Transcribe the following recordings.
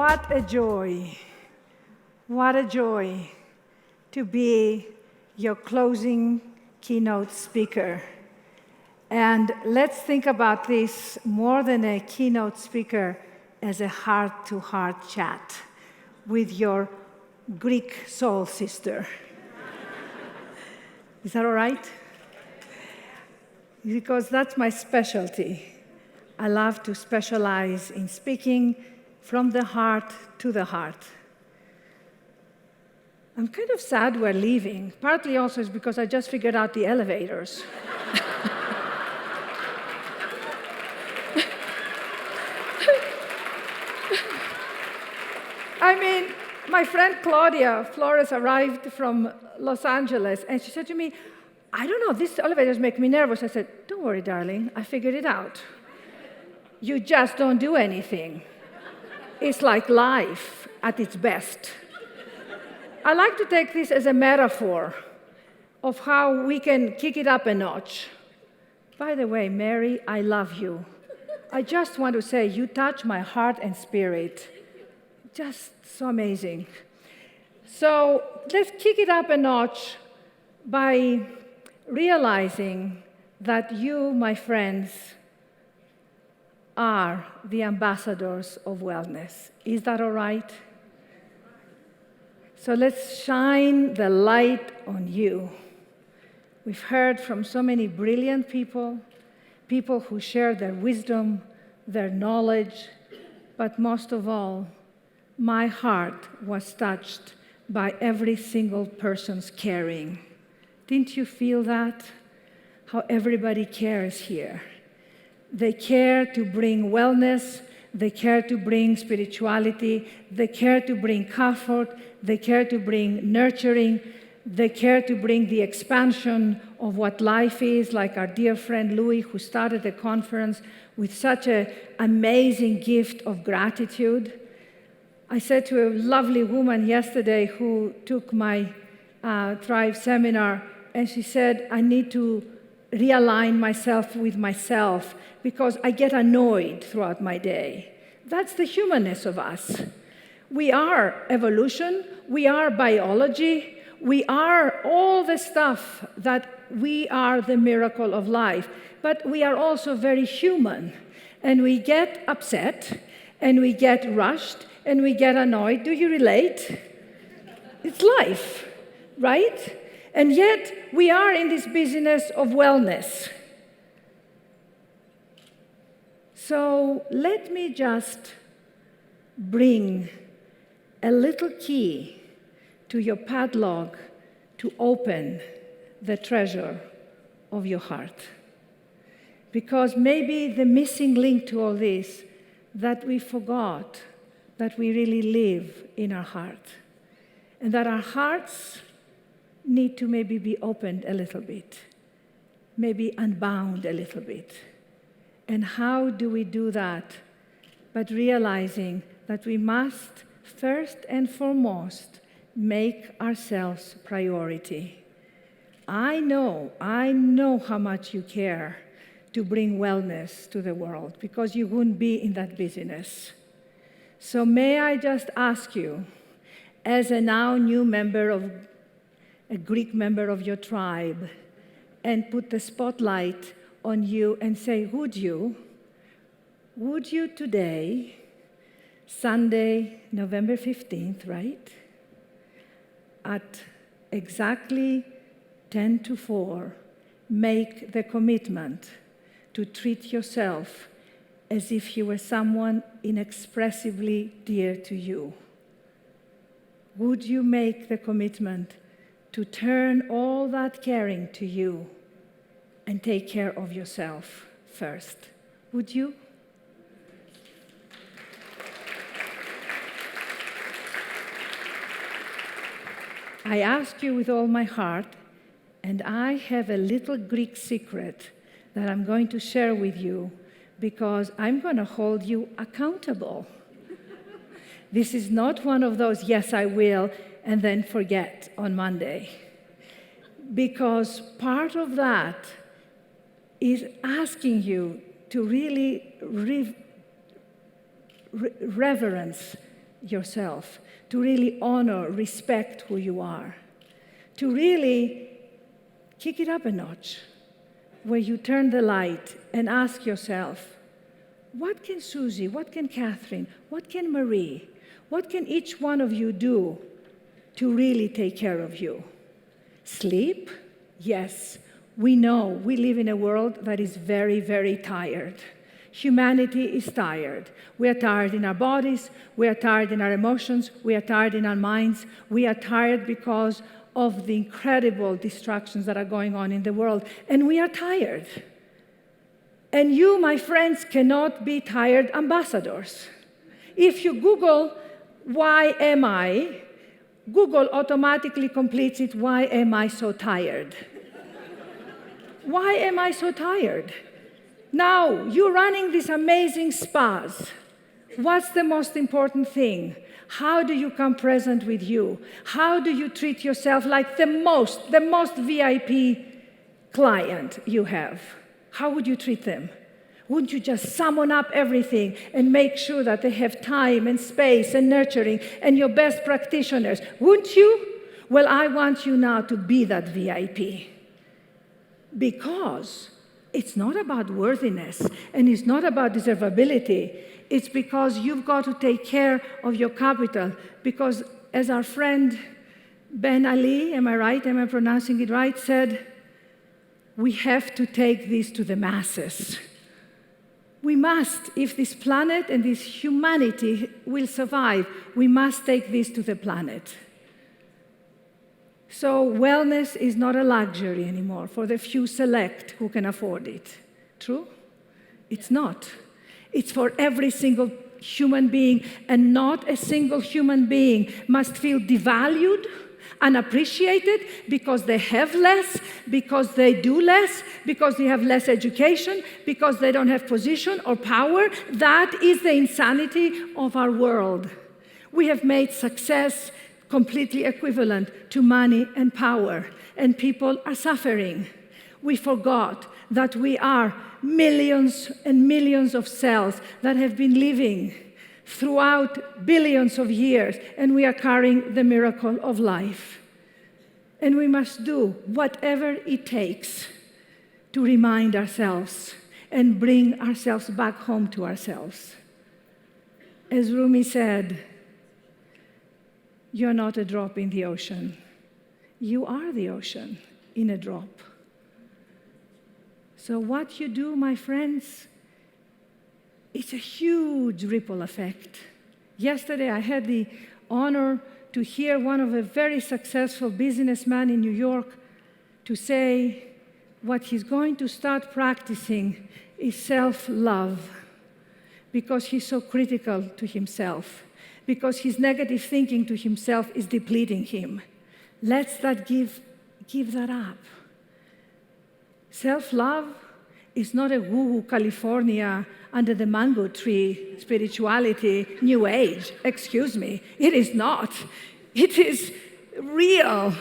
What a joy. What a joy to be your closing keynote speaker. And let's think about this more than a keynote speaker as a heart-to-heart chat with your Greek soul sister. Is that all right? Because that's my specialty. I love to specialize in speaking from the heart to the heart. I'm kind of sad we're leaving. Partly also is because I just figured out the elevators. I mean, my friend Claudia Flores arrived from Los Angeles, and she said to me, I don't know, these elevators make me nervous. I said, don't worry, darling, I figured it out. You just don't do anything. It's like life at its best. I like to take this as a metaphor of how we can kick it up a notch. By the way, Mary, I love you. I just want to say you touch my heart and spirit. Just so amazing. So let's kick it up a notch by realizing that you, my friends, are the ambassadors of wellness. Is that all right? So let's shine the light on you. We've heard from so many brilliant people, people who share their wisdom, their knowledge, but most of all, my heart was touched by every single person's caring. Didn't you feel that? How everybody cares here. They care to bring wellness, they care to bring spirituality, they care to bring comfort, they care to bring nurturing, they care to bring the expansion of what life is, like our dear friend Louis, who started the conference with such an amazing gift of gratitude. I said to a lovely woman yesterday who took my Thrive seminar, and she said, I need to realign myself with myself because I get annoyed throughout my day. That's the humanness of us. We are evolution, we are biology, we are all the stuff that we are the miracle of life, but we are also very human, and we get upset, and we get rushed, and we get annoyed. Do you relate? It's life, right? And yet, we are in this business of wellness. So let me just bring a little key to your padlock to open the treasure of your heart. Because maybe the missing link to all this, that we forgot that we really live in our heart. And that our hearts need to maybe be opened a little bit, maybe unbound a little bit. And how do we do that? But realizing that we must, first and foremost, make ourselves priority. I know how much you care to bring wellness to the world, because you wouldn't be in that business. So may I just ask you, as a now new member of a Greek member of your tribe, and put the spotlight on you and say, would you today, Sunday, November 15th, right, at exactly 10 to 4, make the commitment to treat yourself as if you were someone inexpressibly dear to you? Would you make the commitment to turn all that caring to you and take care of yourself first? Would you? I ask you with all my heart, and I have a little Greek secret that I'm going to share with you because I'm going to hold you accountable. This is not one of those, yes, I will, and then forget on Monday. Because part of that is asking you to really reverence yourself, to really honor, respect who you are, to really kick it up a notch, where you turn the light and ask yourself, what can Susie, what can Catherine, what can Marie, what can each one of you do to really take care of you? Sleep? Yes. We know we live in a world that is very, very tired. Humanity is tired. We are tired in our bodies. We are tired in our emotions. We are tired in our minds. We are tired because of the incredible distractions that are going on in the world. And we are tired. And you, my friends, cannot be tired ambassadors. If you Google, why am I? Google automatically completes it, why am I so tired? Why am I so tired? Now, you're running these amazing spas. What's the most important thing? How do you come present with you? How do you treat yourself like the most VIP client you have? How would you treat them? Wouldn't you just summon up everything and make sure that they have time and space and nurturing and your best practitioners? Wouldn't you? Well, I want you now to be that VIP. Because it's not about worthiness and it's not about deservability. It's because you've got to take care of your capital. Because as our friend Ben Ali, am I right? Am I pronouncing it right? Said, we have to take this to the masses. We must, if this planet and this humanity will survive, we must take this to the planet. So wellness is not a luxury anymore for the few select who can afford it. True? It's not. It's for every single human being, and not a single human being must feel devalued, unappreciated because they have less, because they do less, because they have less education, because they don't have position or power. That is the insanity of our world. We have made success completely equivalent to money and power, and people are suffering. We forgot that we are millions and millions of cells that have been living throughout billions of years, and we are carrying the miracle of life. And we must do whatever it takes to remind ourselves and bring ourselves back home to ourselves. As Rumi said, you're not a drop in the ocean. You are the ocean in a drop. So what you do, my friends, it's a huge ripple effect. Yesterday, I had the honor to hear one of a very successful businessman in New York to say what he's going to start practicing is self-love, because he's so critical to himself, because his negative thinking to himself is depleting him. Let's give that up. Self-love is not a woo-woo California under the mango tree spirituality, new age. Excuse me, it is not. It is real.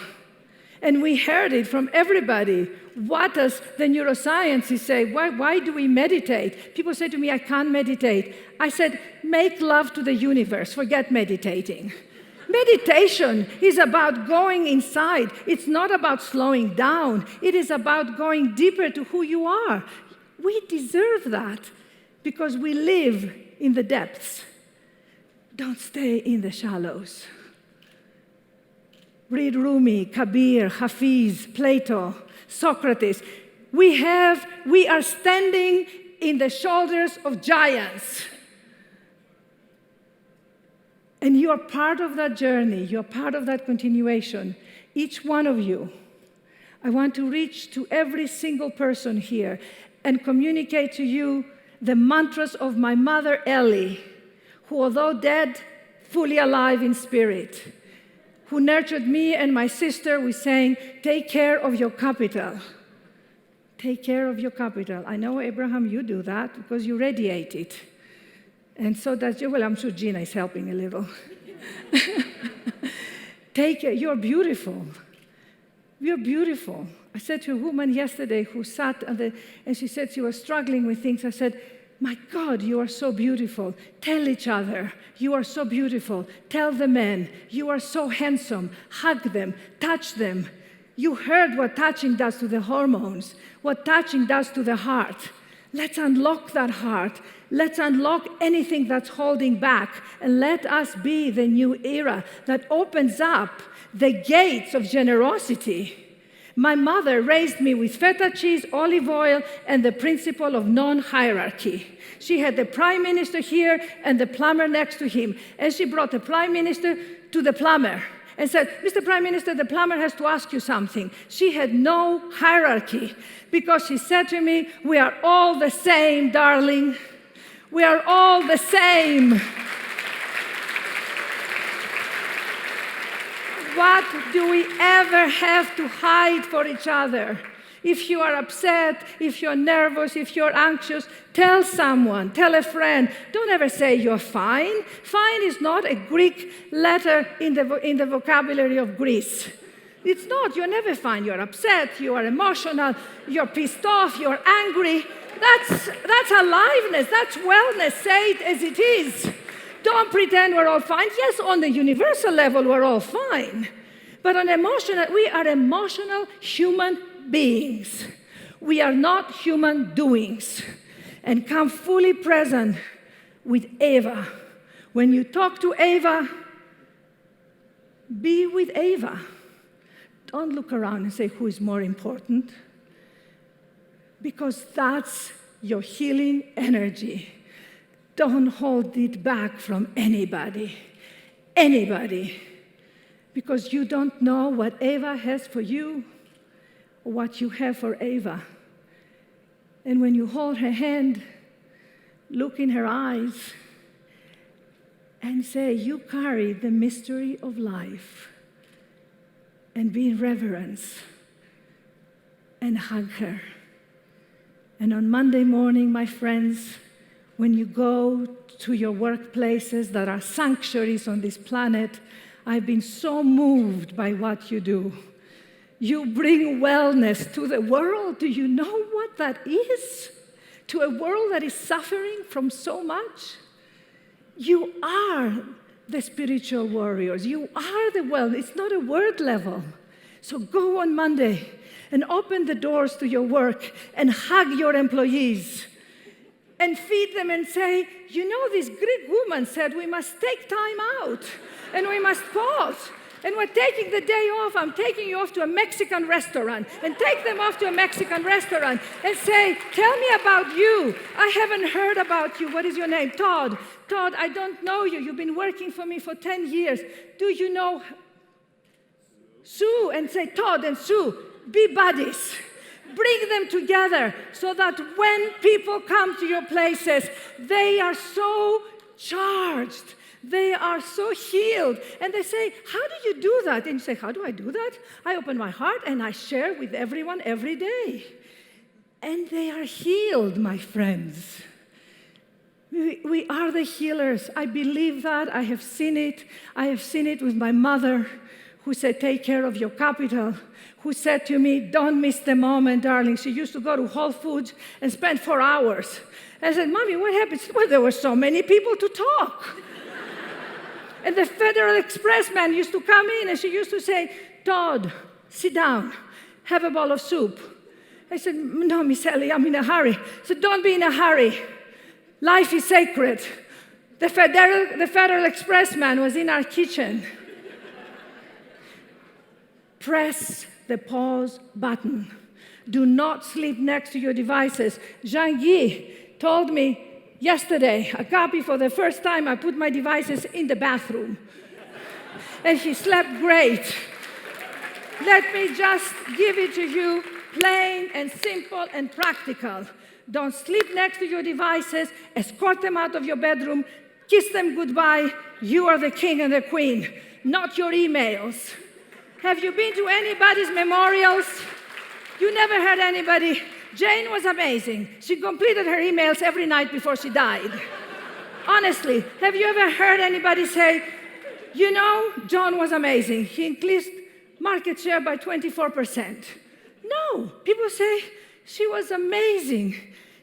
And we heard it from everybody. What does the neuroscientists say? Why do we meditate? People say to me, I can't meditate. I said, make love to the universe. Forget meditating. Meditation is about going inside. It's not about slowing down. It is about going deeper to who you are. We deserve that because we live in the depths. Don't stay in the shallows. Read Rumi, Kabir, Hafiz, Plato, Socrates. We are standing in the shoulders of giants. And you are part of that journey. You're part of that continuation. Each one of you. I want to reach to every single person here and communicate to you the mantras of my mother, Ellie, who, although dead, fully alive in spirit, who nurtured me and my sister with saying, take care of your capital. Take care of your capital. I know, Abraham, you do that because you radiate it. And so that's, well, I'm sure Gina is helping a little. Take care. You're beautiful. You're beautiful. I said to a woman yesterday who sat and she said she was struggling with things. I said, My God, you are so beautiful. Tell each other, you are so beautiful. Tell the men, you are so handsome. Hug them, touch them. You heard what touching does to the hormones, what touching does to the heart. Let's unlock that heart. Let's unlock anything that's holding back, and let us be the new era that opens up the gates of generosity. My mother raised me with feta cheese, olive oil, and the principle of non-hierarchy. She had the prime minister here and the plumber next to him. And she brought the prime minister to the plumber and said, Mr. Prime Minister, the plumber has to ask you something. She had no hierarchy because she said to me, we are all the same, darling. We are all the same. What do we ever have to hide for each other? If you are upset, if you're nervous, if you're anxious, tell someone, tell a friend. Don't ever say you're fine. Fine is not a Greek letter in the vocabulary of Greece. It's not. You're never fine. You're upset, you are emotional, you're pissed off, you're angry. That's aliveness, that's wellness. Say it as it is. Don't pretend we're all fine. Yes, on the universal level, we're all fine. But on emotional, we are emotional human beings. We are not human doings. And come fully present with Eva. When you talk to Eva, be with Eva. Don't look around and say who is more important, because that's your healing energy. Don't hold it back from anybody, because you don't know what Eva has for you or what you have for Eva. And when you hold her hand, look in her eyes and say, you carry the mystery of life, and be in reverence and hug her. And on Monday morning, my friends, when you go to your workplaces that are sanctuaries on this planet, I've been so moved by what you do. You bring wellness to the world. Do you know what that is? To a world that is suffering from so much? You are the spiritual warriors. You are the wellness. It's not a word level. So go on Monday and open the doors to your work and hug your employees and feed them and say, you know, this Greek woman said we must take time out and we must pause. And we're taking the day off. I'm taking you off to a Mexican restaurant, and take them off to a Mexican restaurant and say, tell me about you. I haven't heard about you. What is your name? Todd. Todd, I don't know you. You've been working for me for 10 years. Do you know Sue? And say, Todd and Sue, be buddies. Bring them together so that when people come to your places, they are so charged. They are so healed. And they say, how do you do that? And you say, how do I do that? I open my heart and I share with everyone every day. And they are healed, my friends. We are the healers. I believe that. I have seen it. I have seen it with my mother, who said, take care of your capital, who said to me, don't miss the moment, darling. She used to go to Whole Foods and spend 4 hours. I said, Mommy, what happened? She said, well, there were so many people to talk. And the Federal Express man used to come in, and she used to say, Todd, sit down, have a bowl of soup. I said, no, Miss Ellie, I'm in a hurry. I said, don't be in a hurry. Life is sacred. The Federal Express man was in our kitchen. Press the pause button. Do not sleep next to your devices. Jean-Guy told me yesterday, Agapi, for the first time, I put my devices in the bathroom. And he slept great. Let me just give it to you, plain and simple and practical. Don't sleep next to your devices. Escort them out of your bedroom. Kiss them goodbye. You are the king and the queen, not your emails. Have you been to anybody's memorials? You never heard anybody. Jane was amazing. She completed her emails every night before she died. Honestly, have you ever heard anybody say, you know, John was amazing. He increased market share by 24%. No, people say she was amazing.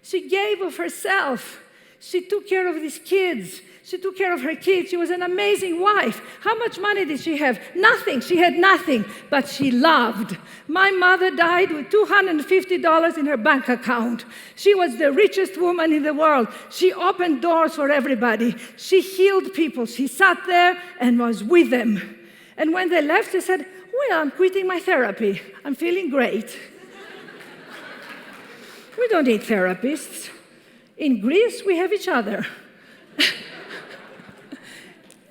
She gave of herself. She took care of these kids. She took care of her kids. She was an amazing wife. How much money did she have? Nothing. She had nothing, but she loved. My mother died with $250 in her bank account. She was the richest woman in the world. She opened doors for everybody. She healed people. She sat there and was with them. And when they left, she said, well, I'm quitting my therapy. I'm feeling great. We don't need therapists. In Greece, we have each other.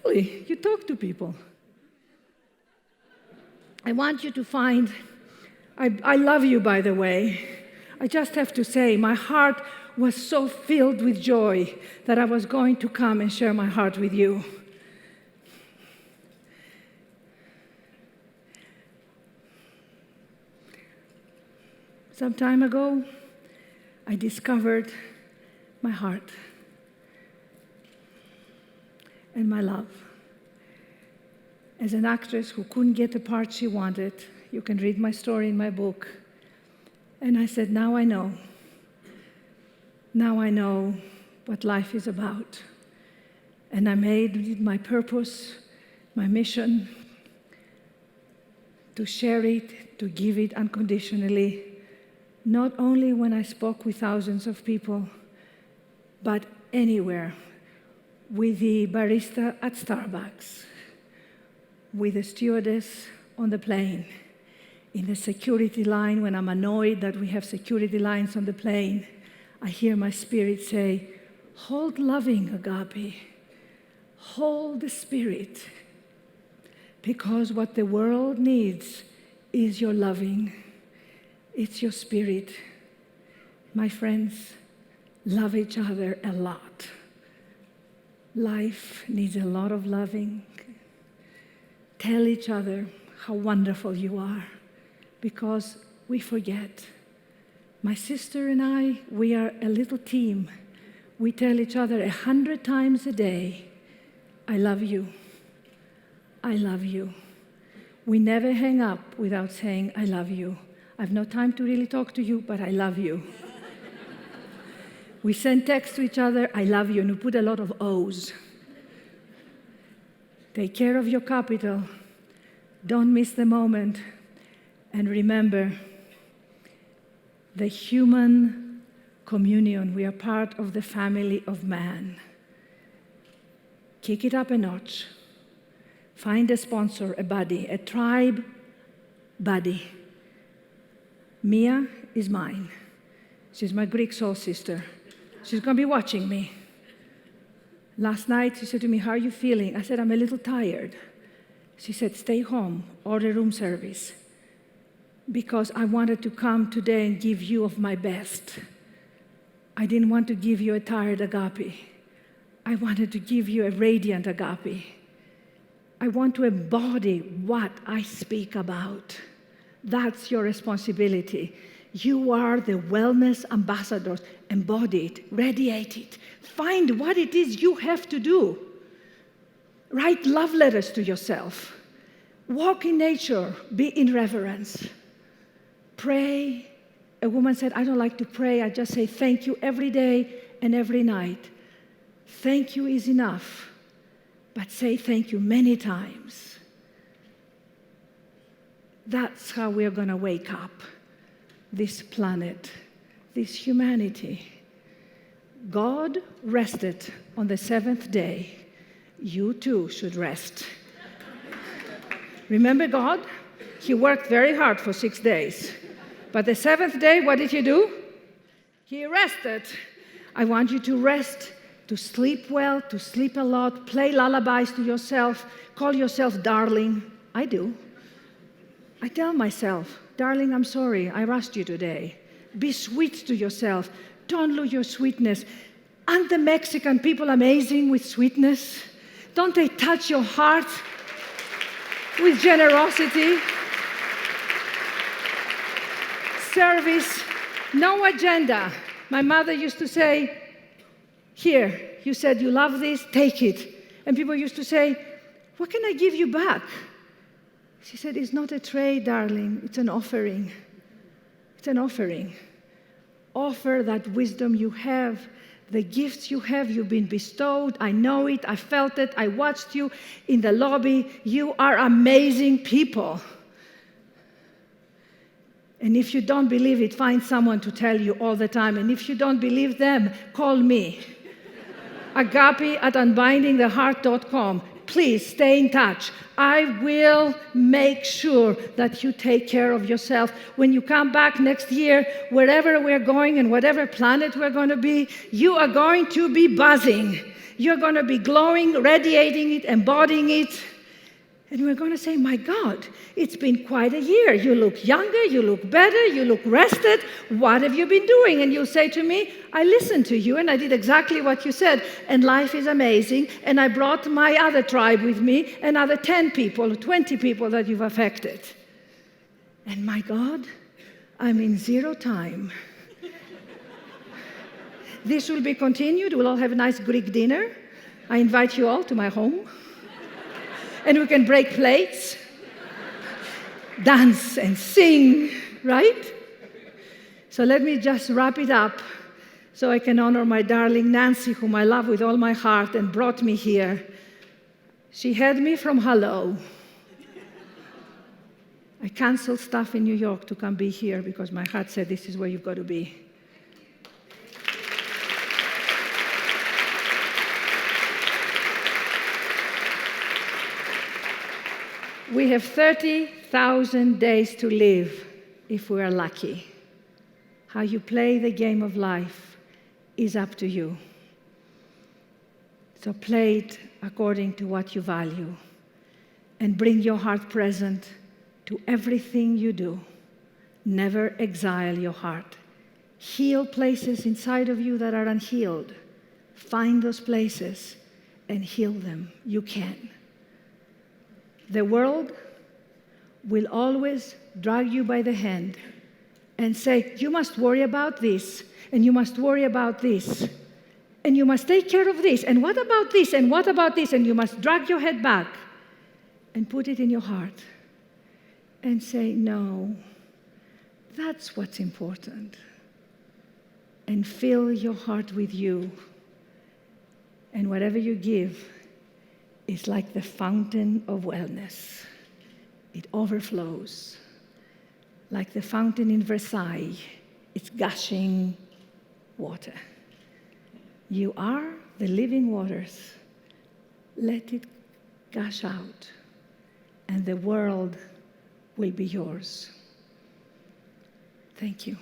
Really, you talk to people. I want you to find, I love you, by the way. I just have to say, my heart was so filled with joy that I was going to come and share my heart with you. Some time ago, I discovered my heart and my love. As an actress who couldn't get the part she wanted, you can read my story in my book. And I said, now I know. Now I know what life is about. And I made it my purpose, my mission, to share it, to give it unconditionally, not only when I spoke with thousands of people, but anywhere, with the barista at Starbucks, with the stewardess on the plane, in the security line when I'm annoyed that we have security lines on the plane, I hear my spirit say, hold loving, Agapi. Hold the spirit. Because what the world needs is your loving. It's your spirit. My friends, love each other a lot. Life needs a lot of loving. Tell each other how wonderful you are, because we forget. My sister and I, we are a little team. We tell each other 100 times a day, I love you. I love you. We never hang up without saying, I love you. I've no time to really talk to you, but I love you. We send texts to each other, I love you, and we put a lot of O's. Take care of your capital. Don't miss the moment. And remember, the human communion, we are part of the family of man. Kick it up a notch. Find a sponsor, a buddy, a tribe buddy. Mia is mine. She's my Greek soul sister. She's going to be watching me. Last night, she said to me, how are you feeling? I said, I'm a little tired. She said, stay home, order room service, because I wanted to come today and give you of my best. I didn't want to give you a tired Agapi. I wanted to give you a radiant Agapi. I want to embody what I speak about. That's your responsibility. You are the wellness ambassadors. Embody it, radiate it. Find what it is you have to do. Write love letters to yourself. Walk in nature, be in reverence. Pray. A woman said, I don't like to pray, I just say thank you every day and every night. Thank you is enough, but say thank you many times. That's how we're going to wake up this planet, this humanity. God rested on the seventh day. You too should rest. Remember God? He worked very hard for 6 days. But the seventh day, what did he do? He rested. I want you to rest, to sleep well, to sleep a lot, play lullabies to yourself, call yourself darling. I do. I tell myself, darling, I'm sorry, I rushed you today. Be sweet to yourself. Don't lose your sweetness. Aren't the Mexican people amazing with sweetness? Don't they touch your heart with generosity? Service, no agenda. My mother used to say, here, you said you love this, take it. And people used to say, what can I give you back? She said, it's not a trade, darling, it's an offering. It's an offering. Offer that wisdom you have, the gifts you have, you've been bestowed. I know it. I felt it. I watched you in the lobby. You are amazing people. And if you don't believe it, find someone to tell you all the time. And if you don't believe them, call me. Agapi at unbindingtheheart.com. Please stay in touch. I will make sure that you take care of yourself. When you come back next year, wherever we're going and whatever planet we're going to be, you are going to be buzzing. You're going to be glowing, radiating it, embodying it. And we're going to say, my God, it's been quite a year. You look younger, you look better, you look rested. What have you been doing? And you'll say to me, I listened to you and I did exactly what you said. And life is amazing. And I brought my other tribe with me, another 10 people, 20 people that you've affected. And my God, I'm in zero time. This will be continued. We'll all have a nice Greek dinner. I invite you all to my home. And we can break plates, dance and sing, right? So let me just wrap it up so I can honor my darling Nancy, whom I love with all my heart and brought me here. She had me from hello. I canceled stuff in New York to come be here because my heart said this is where you've got to be. We have 30,000 days to live if we are lucky. How you play the game of life is up to you. So play it according to what you value and bring your heart present to everything you do. Never exile your heart. Heal places inside of you that are unhealed. Find those places and heal them. You can. The world will always drag you by the hand and say, you must worry about this, and you must worry about this, and you must take care of this, and what about this, and what about this, and you must drag your head back and put it in your heart and say, no, that's what's important. And fill your heart with you. And whatever you give is like the fountain of wellness. It overflows. Like the fountain in Versailles, it's gushing water. You are the living waters. Let it gush out, and the world will be yours. Thank you.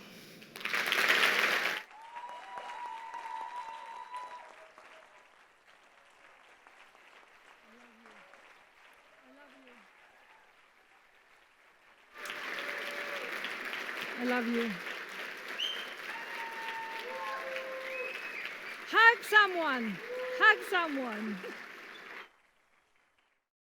I love you. Hug someone. Hug someone.